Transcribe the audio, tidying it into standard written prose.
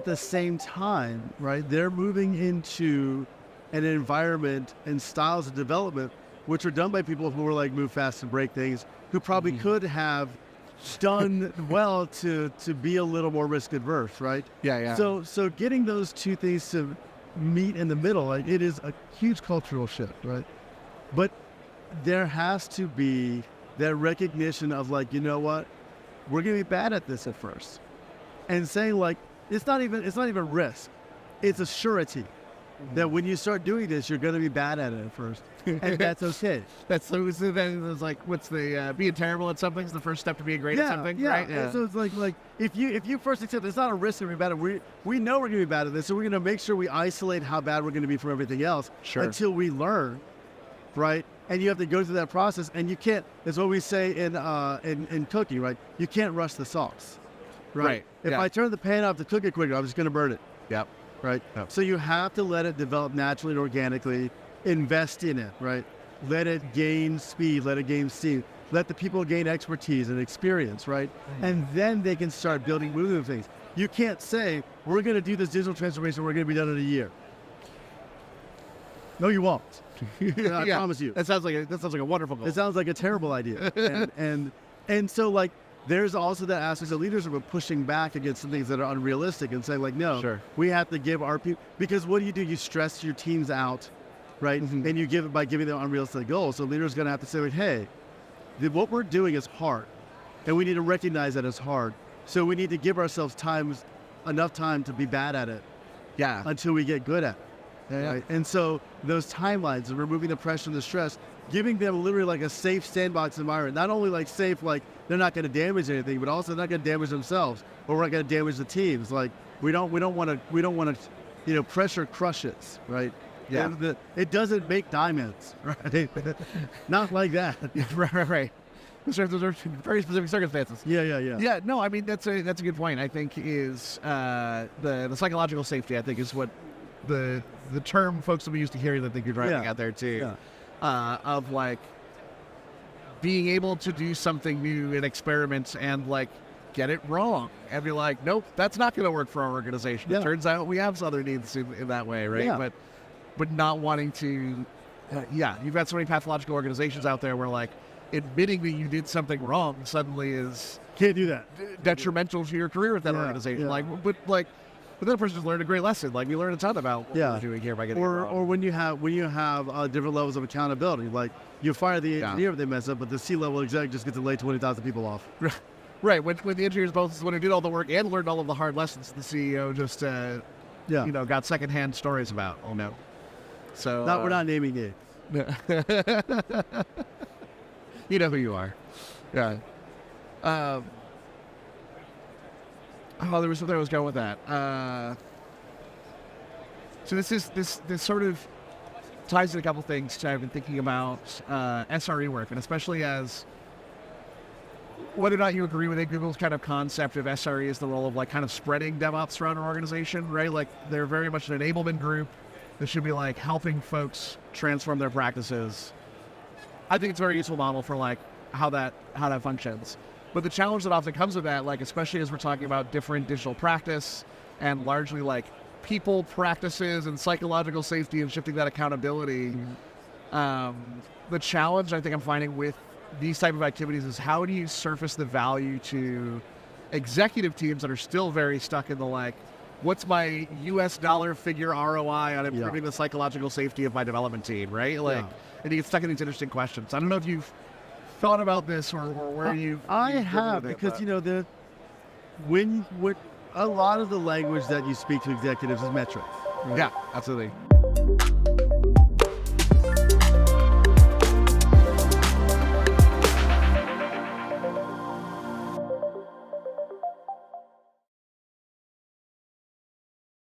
the same time, right, they're moving into an environment and styles of development which are done by people who are like move fast and break things, who probably could have done well to be a little more risk adverse, right? Yeah. So getting those two things to meet in the middle, like, it is a huge cultural shift, right? But there has to be that recognition of like, you know what, we're gonna be bad at this at first, and saying like, it's not even risk, it's a surety that when you start doing this, you're gonna be bad at it at first, and that's okay. That's so then it's like, what's the being terrible at something is the first step to being great at something, right? Yeah. So it's like if you first accept it's not a risk to be bad at it, we know we're gonna be bad at this, so we're gonna make sure we isolate how bad we're gonna be from everything else until we learn, right? And you have to go through that process, and you can't. That's what we say in cooking, right? You can't rush the sauce, right? If I turn the pan off to cook it quicker, I'm just gonna burn it. Yep. Right? Yep. So you have to let it develop naturally and organically, invest in it, right? Let it gain speed, let it gain steam, let the people gain expertise and experience, right? And then they can start moving things. You can't say, we're going to do this digital transformation, we're going to be done in a year. No, you won't. I promise you. That sounds like a wonderful goal. It sounds like a terrible idea. and so like, there's also that aspect of leaders who are pushing back against some things that are unrealistic and saying like, no, we have to give our people, because what do? You stress your teams out, right? And you give it by giving them unrealistic goals. So leaders are going to have to say like, hey, what we're doing is hard, and we need to recognize that it's hard. So we need to give ourselves enough time to be bad at it, until we get good at it. Right? And so those timelines and removing the pressure and the stress, giving them literally like a safe sandbox environment, not only like safe, like they're not going to damage anything, but also not going to damage themselves, or we're not going to damage the teams. Like we don't want to, pressure crushes, right? Yeah. It doesn't make diamonds, right? Not like that. Right. Those are very specific circumstances. Yeah. Yeah, no, I mean, that's a good point. I think is the psychological safety, I think, is what the term folks will be used to hearing, I think you're driving out there too. Of like being able to do something new and experiment and like get it wrong and be like, nope, that's not going to work for our organization. It turns out we have other needs in that way, right? But not wanting to, you've got so many pathological organizations out there where like admitting that you did something wrong suddenly is can't do that, detrimental to your career with that organization. But then a person just learned a great lesson. Like, we learned a ton about what we're doing here by getting it wrong. Or when you have different levels of accountability, like you fire the engineer if they mess up, but the C-level exec just gets to lay 20,000 people off. Right. When the engineers both is the one who did all the work and learned all of the hard lessons, the CEO just got secondhand stories about. Oh no. So we're not naming names. You know who you are. Yeah. There was something I was going with that. So this sort of ties in a couple things I've been thinking about SRE work, and especially as whether or not you agree with it, Google's kind of concept of SRE is the role of like kind of spreading DevOps throughout an organization, right? Like they're very much an enablement group that should be like helping folks transform their practices. I think it's a very useful model for like how that functions. But the challenge that often comes with that, like especially as we're talking about different digital practice and largely like people practices and psychological safety and shifting that accountability, the challenge I think I'm finding with these type of activities is how do you surface the value to executive teams that are still very stuck in the like, what's my US dollar figure ROI on improving the psychological safety of my development team, right? Like, and you get stuck in these interesting questions. I don't know if you've thought about this or where I have, because when a lot of the language that you speak to executives is metrics. Right? Yeah, absolutely.